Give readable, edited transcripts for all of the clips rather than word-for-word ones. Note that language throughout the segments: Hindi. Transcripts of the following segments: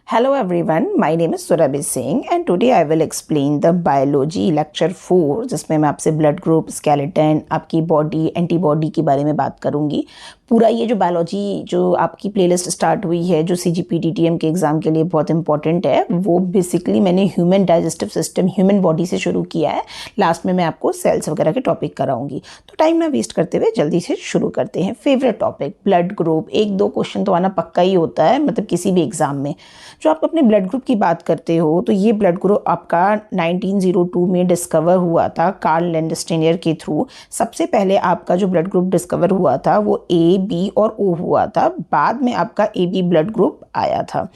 Hello everyone, my name is Surabhi Singh and today I will explain the biology lecture 4 जिसमें मैं आपसे ब्लड ग्रुप, स्केलेटन, आपकी बॉडी, एंटीबॉडी के बारे में बात करूंगी। पूरा ये जो बायोलॉजी जो आपकी प्लेलिस्ट स्टार्ट हुई है जो CGP-DTM के एग्ज़ाम के लिए बहुत इंपॉर्टेंट है, वो बेसिकली मैंने human digestive system, human body से शुरू किया है। लास्ट में मैं आपको सेल्स वगैरह के टॉपिक कराऊंगी। तो टाइम ना वेस्ट करते हुए जल्दी से शुरू करते हैं। फेवरेट टॉपिक ब्लड ग्रुप, एक दो क्वेश्चन तो आना पक्का ही होता है, मतलब किसी भी एग्ज़ाम में। जो आप अपने ब्लड ग्रुप की बात करते हो तो ये ब्लड ग्रुप आपका 1902 में डिस्कवर हुआ था कार्ल लैंडस्टेनियर के थ्रू। सबसे पहले आपका जो ब्लड ग्रुप डिस्कवर हुआ था वो A, B और O हुआ था। बाद में आपका AB ब्लड ग्रुप आया था।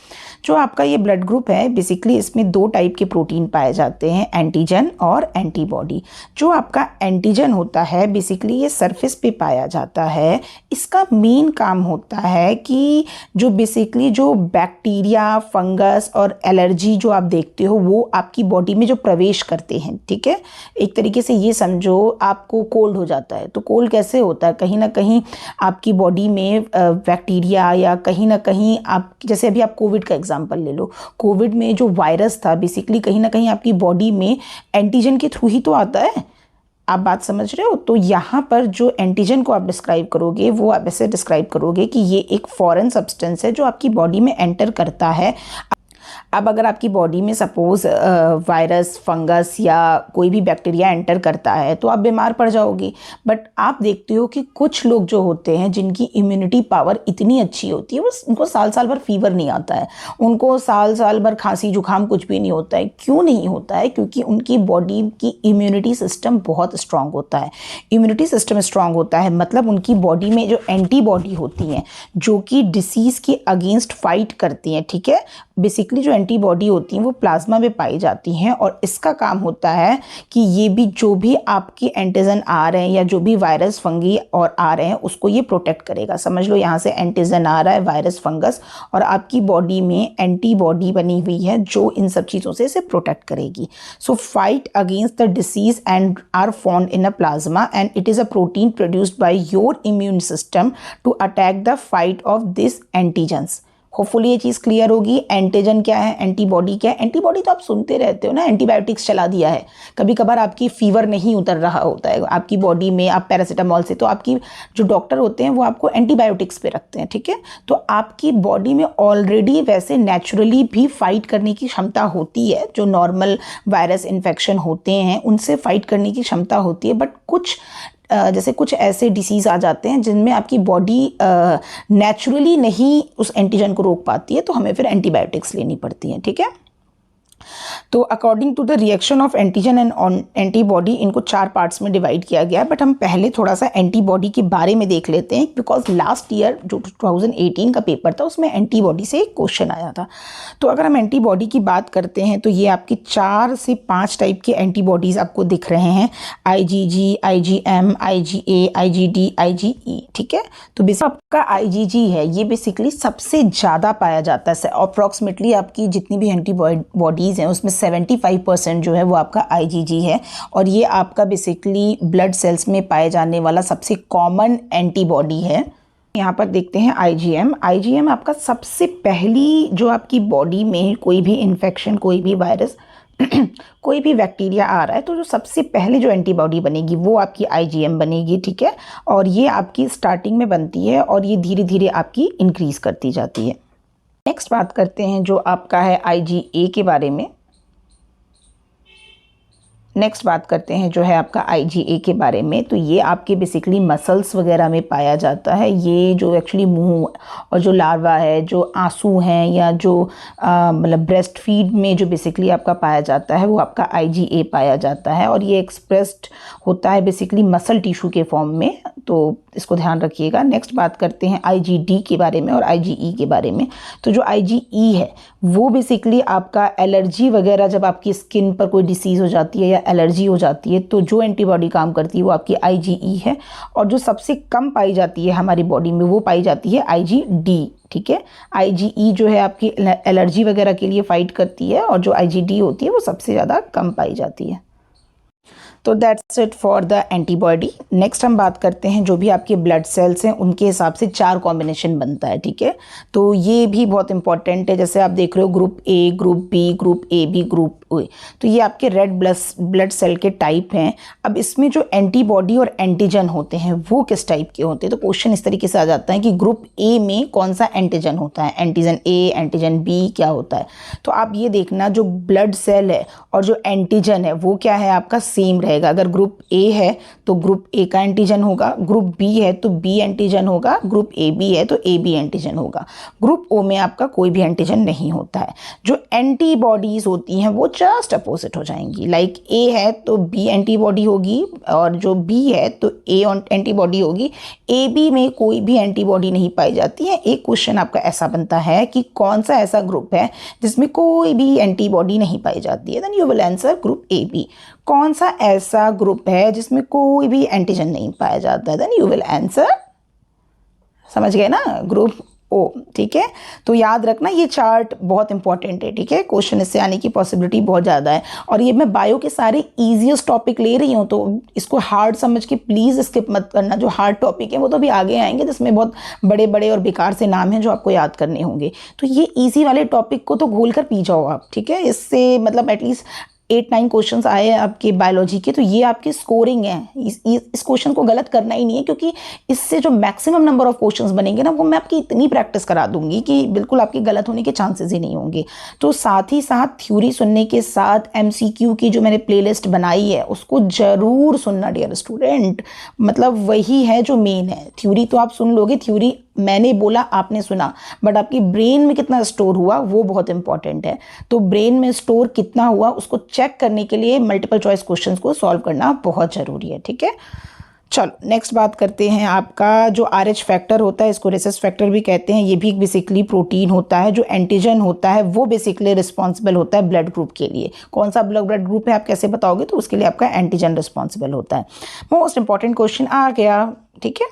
जो आपका ये ब्लड ग्रुप है बेसिकली इसमें दो टाइप के प्रोटीन पाए जाते हैं, एंटीजन और एंटीबॉडी। जो आपका एंटीजन होता है बेसिकली ये सरफेस पे पाया जाता है। इसका मेन काम होता है कि जो बेसिकली जो बैक्टीरिया, फंगस और एलर्जी जो आप देखते हो वो आपकी बॉडी में जो प्रवेश करते हैं, ठीक है। एक तरीके से ये समझो आपको कोल्ड हो जाता है तो कोल्ड कैसे होता है, कहीं ना कहीं आपकी बॉडी में बैक्टीरिया या कहीं ना कहीं आप, जैसे अभी आप कोविड का एग्जांपल ले लो। कोविड में जो वायरस था बेसिकली कहीं ना कहीं आपकी बॉडी में एंटीजन के थ्रू ही तो आता है। आप बात समझ रहे हो। तो यहाँ पर जो एंटीजन को आप डिस्क्राइब करोगे वो आप ऐसे डिस्क्राइब करोगे कि ये एक फॉरेन सब्सटेंस है जो आपकी बॉडी में एंटर करता है। अब अगर आपकी बॉडी में सपोज वायरस, फंगस या कोई भी बैक्टीरिया एंटर करता है तो आप बीमार पड़ जाओगे। बट आप देखते हो कि कुछ लोग जो होते हैं जिनकी इम्यूनिटी पावर इतनी अच्छी होती है वो उनको साल साल भर फीवर नहीं आता है, उनको साल साल भर खांसी जुकाम कुछ भी नहीं होता है। क्यों नहीं होता है? क्योंकि उनकी बॉडी की इम्यूनिटी सिस्टम बहुत स्ट्रांग होता है। इम्यूनिटी सिस्टम स्ट्रांग होता है मतलब उनकी बॉडी में जो एंटीबॉडी होती हैं जो कि डिसीज़ के अगेंस्ट फाइट करती हैं, ठीक है। बेसिकली जो एंटीबॉडी होती हैं वो प्लाज्मा में पाई जाती हैं और इसका काम होता है कि ये भी जो भी आपके एंटीजन आ रहे हैं या जो भी वायरस, फंगी और आ रहे हैं उसको ये प्रोटेक्ट करेगा। समझ लो यहाँ से एंटीजन आ रहा है, वायरस, फंगस, और आपकी बॉडी में एंटीबॉडी बनी हुई है जो इन सब चीज़ों से इसे प्रोटेक्ट करेगी। So fight against the disease and are found in a plasma and it is a protein produced by your immune system to attack the fight of this antigens. Hopefully ये चीज़ क्लियर होगी। एंटीजन क्या है, एंटीबॉडी क्या है? एंटीबॉडी तो आप सुनते रहते हो ना, एंटीबायोटिक्स चला दिया है। कभी कभार आपकी फीवर नहीं उतर रहा होता है आपकी बॉडी में, आप पैरासीटामॉल से, तो आपकी जो डॉक्टर होते हैं वो आपको एंटीबायोटिक्स पे रखते हैं, ठीक है। तो आपकी बॉडी में ऑलरेडी वैसे नेचुरली भी फाइट करने की क्षमता होती है। जो नॉर्मल वायरस इन्फेक्शन होते हैं उनसे फाइट करने की क्षमता होती है। बट कुछ जैसे कुछ ऐसे डिसीज़ आ जाते हैं जिनमें आपकी बॉडी नेचुरली नहीं उस एंटीजन को रोक पाती है, तो हमें फिर एंटीबायोटिक्स लेनी पड़ती हैं, ठीक है। तो according to the reaction of antigen and antibody, इनको 4 पार्ट्स में डिवाइड किया गया है। बट हम पहले थोड़ा सा एंटीबॉडी के बारे में देख लेते हैं बिकॉज लास्ट ईयर जो 2018 का पेपर था उसमें एंटीबॉडी से एक क्वेश्चन आया था। तो अगर हम एंटीबॉडी की बात करते हैं तो ये आपकी 4 से 5 टाइप के एंटीबॉडीज़ आपको दिख रहे हैं, IgG, IgM, IgA, IgD, IgE, ठीक है। तो बेसिक आपका IgG है, ये बेसिकली सबसे ज़्यादा पाया जाता है। अप्रॉक्सीमेटली आपकी जितनी भी एंटीबॉडीज़ हैं उसमें 75% जो है वो आपका IgG है और ये आपका बेसिकली ब्लड सेल्स में पाए जाने वाला सबसे कॉमन एंटीबॉडी है। यहाँ पर देखते हैं IgM। IgM आपका सबसे पहली जो आपकी बॉडी में कोई भी इन्फेक्शन, कोई भी वायरस कोई भी बैक्टीरिया आ रहा है तो जो सबसे पहले जो एंटीबॉडी बनेगी वो आपकी IgM बनेगी, ठीक है। और ये आपकी स्टार्टिंग में बनती है और ये धीरे धीरे आपकी इंक्रीज करती जाती है। नेक्स्ट बात करते हैं जो आपका है IgA के बारे में। नेक्स्ट बात करते हैं जो है आपका IgA के बारे में। तो ये आपके बेसिकली मसल्स वगैरह में पाया जाता है। ये जो एक्चुअली मुंह और जो लार्वा है, जो आंसू हैं या जो मतलब ब्रेस्ट फीड में जो बेसिकली आपका पाया जाता है वो आपका IgA पाया जाता है और ये एक्सप्रेस्ड होता है बेसिकली मसल टिश्यू के फॉर्म में, तो इसको ध्यान रखिएगा। नेक्स्ट बात करते हैं IgD के बारे में और IgE के बारे में। तो जो IgE है वो बेसिकली आपका एलर्जी वगैरह, जब आपकी स्किन पर कोई डिसीज़ हो जाती है या एलर्जी हो जाती है तो जो एंटीबॉडी काम करती है वो आपकी IgE है। और जो सबसे कम पाई जाती है हमारी बॉडी में वो पाई जाती है IgD, ठीक है। IgE जो है आपकी एलर्जी वगैरह के लिए फाइट करती है और जो IgD होती है वो सबसे ज़्यादा कम पाई जाती है। तो that's it for the antibody. Next हम बात करते हैं जो भी आपके ब्लड सेल्स हैं उनके हिसाब से 4 कॉम्बिनेशन बनता है, ठीक है। तो ये भी बहुत इंपॉर्टेंट है, जैसे आप देख रहे हो group A, group B, group A B, group O. तो ये आपके रेड ब्लड सेल के टाइप हैं। अब इसमें जो एंटीबॉडी और एंटीजन होते हैं वो किस टाइप के होते हैं, तो क्वेश्चन इस तरीके से आ जाता है कि ग्रुप ए में कौन सा एंटीजन होता है, एंटीजन ए, एंटीजन बी क्या होता है। तो आप ये देखना जो ब्लड सेल है और जो एंटीजन है वो क्या है आपका सेम रहेगा। अगर ग्रुप ए है तो ग्रुप ए का एंटीजन होगा, ग्रुप बी है तो बी एंटीजन होगा, ग्रुप ए बी है तो ए बी एंटीजन होगा। ग्रुप ओ में आपका कोई भी एंटीजन नहीं होता है। जो एंटीबॉडीज होती हैं वो जस्ट अपोजिट हो जाएंगी। लाइक ए है तो बी एंटीबॉडी होगी और जो बी है तो ए एंटीबॉडी होगी। ए बी में कोई भी एंटीबॉडी नहीं पाई जाती है। एक क्वेश्चन आपका ऐसा बनता है कि कौन सा ऐसा ग्रुप है जिसमें कोई भी एंटीबॉडी नहीं पाई जाती है, then you will answer group A B. कौन सा ऐसा ग्रुप है जिसमें कोई भी एंटीजन नहीं पाया जाता है, देन यू विल आंसर, समझ गए ना, ग्रुप ओ, ठीक है। तो याद रखना ये चार्ट बहुत इंपॉर्टेंट है, ठीक है। क्वेश्चन इससे आने की पॉसिबिलिटी बहुत ज़्यादा है और ये मैं बायो के सारे ईजीएस्ट टॉपिक ले रही हूँ, तो इसको हार्ड समझ के प्लीज़ स्किप मत करना। जो हार्ड टॉपिक है वो तो अभी आगे आएंगे जिसमें बहुत बड़े बड़े और बेकार से नाम हैं जो आपको याद करने होंगे। तो ये ईजी वाले टॉपिक को तो घोल कर पी जाओ आप, ठीक है। इससे मतलब एटलीस्ट 8-9 क्वेश्चंस आए हैं आपके बायोलॉजी के, तो ये आपकी स्कोरिंग है। इस क्वेश्चन को गलत करना ही नहीं है, क्योंकि इससे जो मैक्सिमम नंबर ऑफ क्वेश्चंस बनेंगे ना वो मैं आपकी इतनी प्रैक्टिस करा दूंगी कि बिल्कुल आपके गलत होने के चांसेस ही नहीं होंगे। तो साथ ही साथ थ्योरी सुनने के साथ एमसीक्यू की जो मैंने प्लेलिस्ट बनाई है उसको ज़रूर सुनना डियर स्टूडेंट। मतलब वही है जो मेन है। थ्योरी तो आप सुन लोगे, थ्योरी मैंने बोला आपने सुना, बट आपकी ब्रेन में कितना स्टोर हुआ वो बहुत इंपॉर्टेंट है। तो ब्रेन में स्टोर कितना हुआ उसको चेक करने के लिए मल्टीपल चॉइस क्वेश्चंस को सॉल्व करना बहुत ज़रूरी है, ठीक है। चलो नेक्स्ट बात करते हैं। आपका जो RH फैक्टर होता है, इसको रेसेस फैक्टर भी कहते हैं, ये भी बेसिकली प्रोटीन होता है। जो एंटीजन होता है वो बेसिकली रिस्पॉन्सिबल होता है ब्लड ग्रुप के लिए। कौन सा ब्लड ग्रुप है आप कैसे बताओगे, तो उसके लिए आपका एंटीजन रिस्पॉन्सिबल होता है। मोस्ट इंपॉर्टेंट क्वेश्चन आ गया, ठीक है।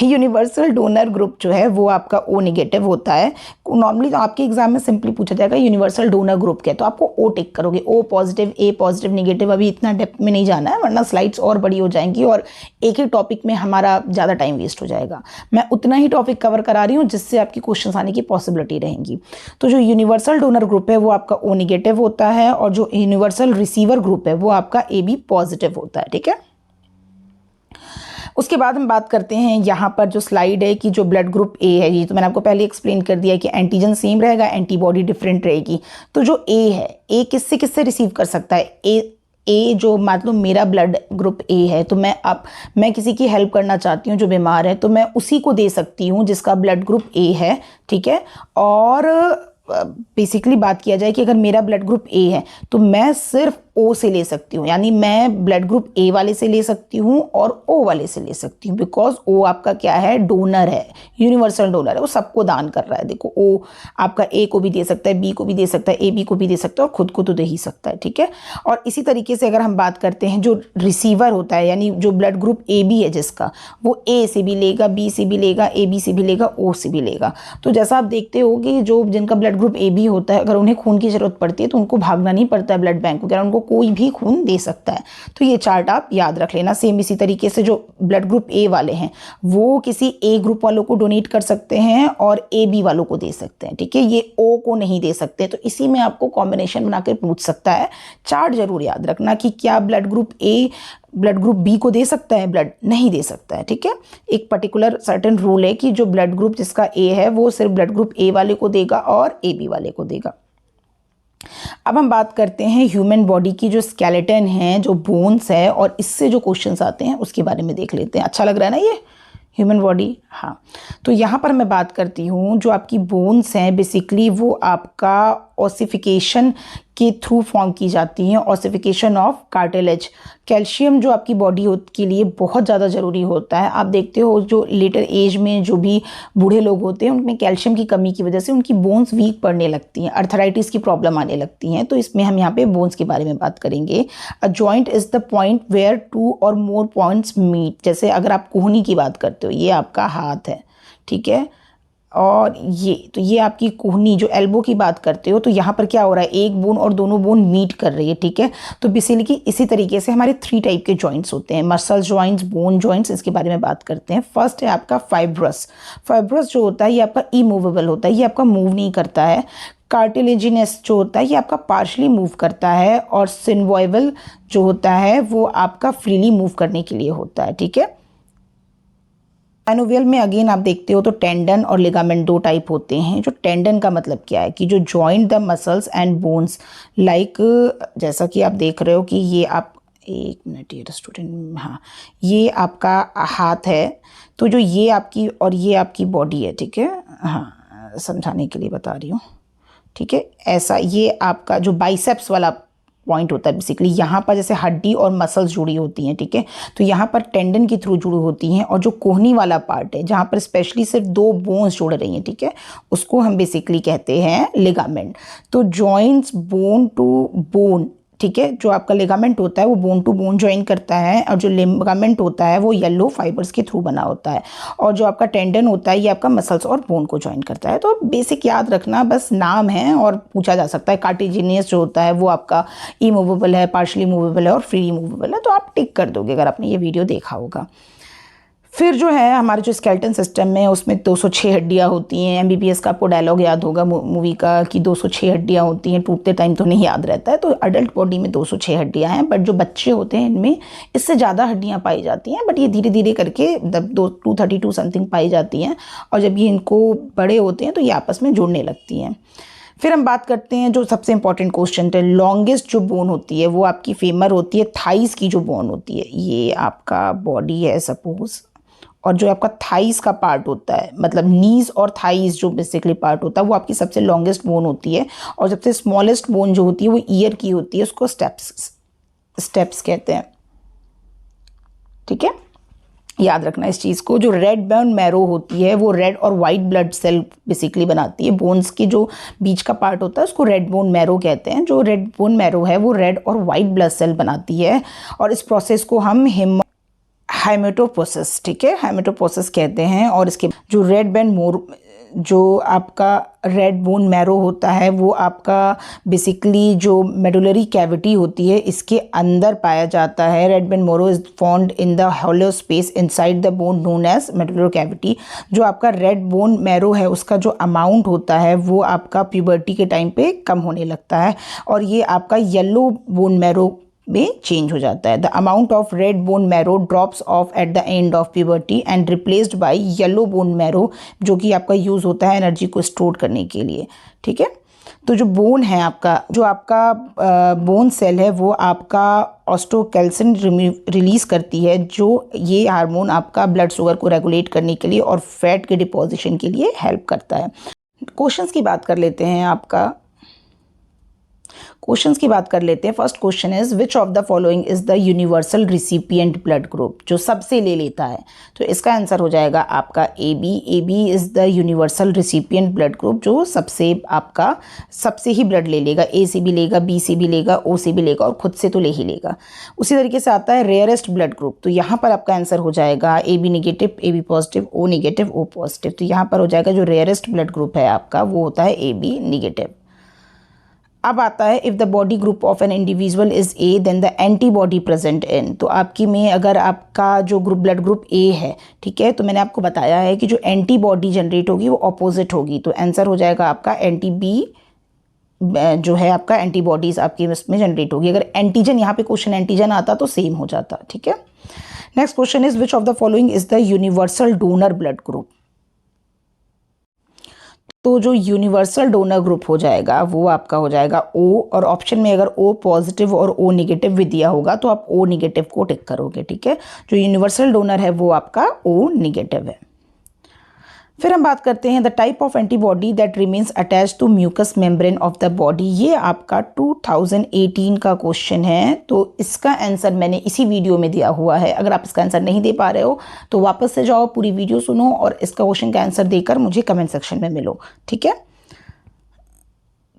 यूनिवर्सल डोनर ग्रुप जो है वो आपका O नेगेटिव होता है। नॉर्मली तो आपके एग्जाम में सिंपली पूछा जाएगा यूनिवर्सल डोनर ग्रुप क्या है, तो आपको O टिक करोगे। O positive, A positive, negative. अभी इतना डेप्थ में नहीं जाना है वरना स्लाइड्स और बड़ी हो जाएंगी और एक ही टॉपिक में हमारा ज़्यादा टाइम वेस्ट हो जाएगा। मैं उतना ही टॉपिक कवर करा रही हूँ जिससे आपकी क्वेश्चन आने की पॉसिबिलिटी रहेंगी। तो जो यूनिवर्सल डोनर ग्रुप है वो आपका O नेगेटिव होता है और जो यूनिवर्सल रिसीवर ग्रुप है वो आपका AB पॉजिटिव होता है, ठीक है। उसके बाद हम बात करते हैं यहाँ पर जो स्लाइड है कि जो ब्लड ग्रुप ए है, ये तो मैंने आपको पहले एक्सप्लेन कर दिया कि एंटीजन सेम रहेगा, एंटीबॉडी डिफरेंट रहेगी। तो जो ए है, ए किससे किससे रिसीव कर सकता है, ए जो मतलब मेरा ब्लड ग्रुप ए है, तो मैं किसी की हेल्प करना चाहती हूँ जो बीमार है, तो मैं उसी को दे सकती हूँ जिसका ब्लड ग्रुप ए है, ठीक है। और बेसिकली बात किया जाए कि अगर मेरा ब्लड ग्रुप ए है तो मैं सिर्फ ओ से ले सकती हूँ, यानी मैं ब्लड ग्रुप ए वाले से ले सकती हूँ और ओ वाले से ले सकती हूँ, बिकॉज ओ आपका क्या है, डोनर है, यूनिवर्सल डोनर है, वो सबको दान कर रहा है। देखो ओ आपका ए को भी दे सकता है, बी को भी दे सकता है, ए बी को भी दे सकता है और खुद को तो दे ही सकता है, ठीक है। और इसी तरीके से अगर हम बात करते हैं जो रिसीवर होता है, यानी जो ब्लड ग्रुप ए बी है जिसका, वो ए से भी लेगा, बी से भी लेगा, ए बी से भी लेगा, ओ से भी लेगा। तो जैसा आप देखते हो कि जो जिनका ब्लड ग्रुप ए बी होता है, अगर उन्हें खून की जरूरत पड़ती है तो उनको भागना नहीं पड़ता है ब्लड बैंक वगैरह, उनको कोई भी खून दे सकता है। तो ये चार्ट आप याद रख लेना। सेम इसी तरीके से जो ब्लड ग्रुप ए वाले हैं वो किसी ए ग्रुप वालों को डोनेट कर सकते हैं और ए बी वालों को दे सकते हैं, ठीक है। ये ओ को नहीं दे सकते, तो इसी में आपको कॉम्बिनेशन बना कर पूछ सकता है। चार्ट जरूर याद रखना कि क्या blood group A blood group B को दे सकता है, ब्लड नहीं दे सकता है, ठीक है। एक पर्टिकुलर सर्टेन रूल है कि जो ब्लड ग्रुप जिसका ए है वो सिर्फ ब्लड ग्रुप ए वाले को देगा और ए बी वाले को देगा। अब हम बात करते हैं ह्यूमन बॉडी की जो स्केलेटन है, जो बोन्स है, और इससे जो क्वेश्चंस आते हैं उसके बारे में देख लेते हैं। अच्छा लग रहा है ना ये ह्यूमन बॉडी, हाँ। तो यहाँ पर मैं बात करती हूँ जो आपकी बोन्स हैं, बेसिकली वो आपका ऑसिफिकेशन के थ्रू फॉर्म की जाती हैं, ऑसिफिकेशन ऑफ कार्टिलेज। कैल्शियम जो आपकी बॉडी के लिए बहुत ज़्यादा ज़रूरी होता है। आप देखते हो जो लेटर एज में जो भी बूढ़े लोग होते हैं उनमें कैल्शियम की कमी की वजह से उनकी बोन्स वीक पड़ने लगती हैं, अर्थराइटिस की प्रॉब्लम आने लगती हैं। तो इसमें हम यहाँ पे बोन्स के बारे में बात करेंगे। A joint is the point where 2 और मोर पॉइंट्स मीट। जैसे अगर आप कोहनी की बात करते हो, ये आपका हाथ है, ठीक है, और ये आपकी कोहनी, जो एल्बो की बात करते हो, तो यहाँ पर क्या हो रहा है, एक बोन और दोनों बोन मीट कर रही है, ठीक है। तो बेसिकली इसी तरीके से हमारे 3 टाइप के जॉइंट्स होते हैं, मसल जॉइंट्स, बोन जॉइंट्स, इसके बारे में बात करते हैं। फर्स्ट है आपका फाइब्रस। फाइब्रस जो होता है ये आपका इमूवेबल होता है, ये आपका मूव नहीं करता है। कार्टिलेजिनस जो होता है ये आपका पार्शली मूव करता है, और सिनवॉइवल जो होता है वो आपका फ्रीली मूव करने के लिए होता है, ठीक है। साइनोवियल में अगेन आप देखते हो तो टेंडन और लिगामेंट 2 टाइप होते हैं। जो टेंडन का मतलब क्या है कि जो joint the muscles and bones, like जैसा कि आप देख रहे हो कि ये आप, एक मिनट ये स्टूडेंट, हाँ, ये आपका हाथ है, तो जो ये आपकी और ये आपकी बॉडी है, ठीक है, हाँ, समझाने के लिए बता रही हूँ, ठीक है। ऐसा ये आपका जो बाइसेप्स वाला पॉइंट होता है, बेसिकली यहाँ पर जैसे हड्डी और मसल्स जुड़ी होती हैं, ठीक है, तो यहाँ पर टेंडन के थ्रू जुड़ी होती हैं। और जो कोहनी वाला पार्ट है जहाँ पर स्पेशली सिर्फ 2 बोन्स जुड़ रही हैं, ठीक है, उसको हम बेसिकली कहते हैं लिगामेंट। तो जॉइंट्स बोन टू बोन, ठीक है, जो आपका लिगामेंट होता है वो बोन टू बोन ज्वाइन करता है, और जो लिगामेंट होता है वो येलो फाइबर्स के थ्रू बना होता है, और जो आपका टेंडन होता है ये आपका मसल्स और बोन को ज्वाइन करता है। तो बेसिक याद रखना, बस नाम है और पूछा जा सकता है। कार्टिलेजिनियस जो होता है वो आपका इमूवेबल है, पार्शली मूवेबल है और फ्री मूवेबल है, तो आप टिक कर दोगे अगर आपने ये वीडियो देखा होगा। फिर जो है हमारे जो स्केलेटन सिस्टम में, उसमें 206 हड्डियाँ होती हैं। एमबीबीएस का आपको डायलॉग याद होगा मूवी का कि 206 हड्डियाँ होती हैं, टूटते टाइम तो नहीं याद रहता है। तो अडल्ट बॉडी में 206 हड्डियाँ हैं, बट जो बच्चे होते हैं इनमें इससे ज़्यादा हड्डियाँ पाई जाती हैं, बट ये धीरे धीरे करके 232 समथिंग पाई जाती हैं, और जब ये इनको बड़े होते हैं तो ये आपस में जुड़ने लगती हैं। फिर हम बात करते हैं जो सबसे इंपॉर्टेंट क्वेश्चन है, लॉन्गेस्ट जो बोन होती है वो आपकी फेमर होती है। थाइस की जो बोन होती है, ये आपका बॉडी है सपोज, और जो आपका थाइस का पार्ट होता है, मतलब नीज और थाइस जो बेसिकली पार्ट होता है वो आपकी सबसे लॉन्गेस्ट बोन होती है। और सबसे स्मॉलेस्ट बोन जो होती है वो ईयर की होती है, उसको स्टेप्स कहते हैं, ठीक है, याद रखना इस चीज़ को। जो रेड बोन मैरो होती है वो रेड और वाइट ब्लड सेल बेसिकली बनाती है। बोन्स की जो बीच का पार्ट होता है उसको रेड बोन मैरो कहते हैं। जो रेड बोन मैरो है वो रेड और वाइट ब्लड सेल बनाती है, और इस प्रोसेस को हम हेमेटोपोसिस, ठीक है, हेमेटोपोसिस कहते हैं। और इसके जो जो आपका रेड बोन मैरो होता है वो आपका बेसिकली जो मेडुलरी कैविटी होती है इसके अंदर पाया जाता है। Red bone marrow is found in the hollow space inside the bone known as medullary cavity. जो आपका रेड बोन मैरो है उसका जो अमाउंट होता है वो आपका प्यूबर्टी के टाइम पे कम होने लगता है, और ये आपका येलो बोन मैरो में चेंज हो जाता है। The amount of red bone marrow drops of at the end of puberty and replaced by yellow bone marrow, जो कि आपका यूज़ होता है एनर्जी को स्टोर करने के लिए, ठीक है। तो जो बोन है आपका, जो आपका बोन सेल है वो आपका ऑस्टोकैल्सिन रिलीज़ करती है, जो ये हार्मोन आपका ब्लड शुगर को रेगुलेट करने के लिए और फैट के डिपोजिशन के लिए हेल्प करता है। क्वेश्चंस की बात कर लेते हैं क्वेश्चंस की बात कर लेते हैं। First question is which of the following is the universal recipient blood group, जो सबसे ले लेता है। तो इसका आंसर हो जाएगा आपका A B is the universal recipient blood group, जो सबसे ही ब्लड ले लेगा। ए से भी लेगा, बी से भी लेगा, ओ से भी लेगा, और खुद से तो ले ही लेगा। उसी तरीके से आता है रेयरेस्ट ब्लड ग्रुप, तो यहाँ पर आपका आंसर हो जाएगा A B negative, A B positive, O negative, O positive. तो यहाँ पर हो जाएगा जो रेयरेस्ट ब्लड ग्रुप है आपका वो होता है ए बी नेगेटिव। अब आता है if the body group of an individual is A then the antibody present in. तो आपकी में अगर आपका जो ब्लड ग्रुप ए है, ठीक है, तो मैंने आपको बताया है कि जो एंटीबॉडी जनरेट होगी वो ऑपोजिट होगी। तो आंसर हो जाएगा आपका एंटी बी, जो है आपका एंटीबॉडीज़ आपकी इसमें जनरेट होगी। अगर एंटीजन, यहाँ पे क्वेश्चन एंटीजन आता तो सेम हो जाता, ठीक है। Next question is which of the following is the universal donor blood group. तो जो यूनिवर्सल डोनर ग्रुप हो जाएगा वो आपका हो जाएगा ओ, और ऑप्शन में अगर ओ पॉजिटिव और ओ नेगेटिव भी दिया होगा तो आप ओ नेगेटिव को टिक करोगे, ठीक है। जो यूनिवर्सल डोनर है वो आपका ओ नेगेटिव है। फिर हम बात करते हैं the type of antibody that remains attach to mucus membrane of the body. ये आपका 2018 का क्वेश्चन है, तो इसका आंसर मैंने इसी वीडियो में दिया हुआ है। अगर आप इसका आंसर नहीं दे पा रहे हो तो वापस से जाओ, पूरी वीडियो सुनो और इसका क्वेश्चन का आंसर देकर मुझे कमेंट सेक्शन में मिलो, ठीक है।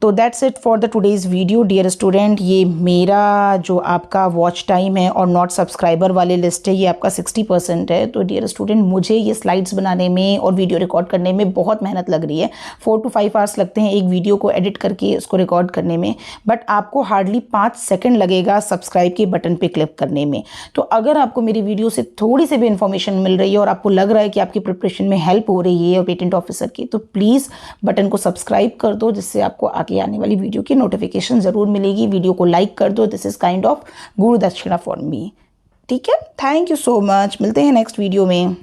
तो that's it for the today's video dear student. ये मेरा जो आपका वॉच टाइम है और नॉट सब्सक्राइबर वाले लिस्ट है, ये आपका 60% है। तो डियर स्टूडेंट, मुझे ये स्लाइड्स बनाने में और वीडियो रिकॉर्ड करने में बहुत मेहनत लग रही है। 4 to 5 आवर्स लगते हैं एक वीडियो को एडिट करके उसको रिकॉर्ड करने में, बट आपको हार्डली 5 सेकेंड लगेगा सब्सक्राइब के बटन पर क्लिक करने में। तो अगर आपको मेरी वीडियो से थोड़ी सी भी इन्फॉर्मेशन मिल रही है और आपको लग रहा है कि आपकी प्रिपरेशन में हेल्प हो रही है और पेटेंट ऑफिसर की, तो प्लीज़ बटन को सब्सक्राइब कर दो, जिससे आपको आगे आने वाली वीडियो की नोटिफिकेशन ज़रूर मिलेगी। वीडियो को लाइक कर दो, दिस इज़ काइंड ऑफ गुरु दक्षिणा फॉर मी। ठीक है, थैंक यू सो मच, मिलते हैं नेक्स्ट वीडियो में।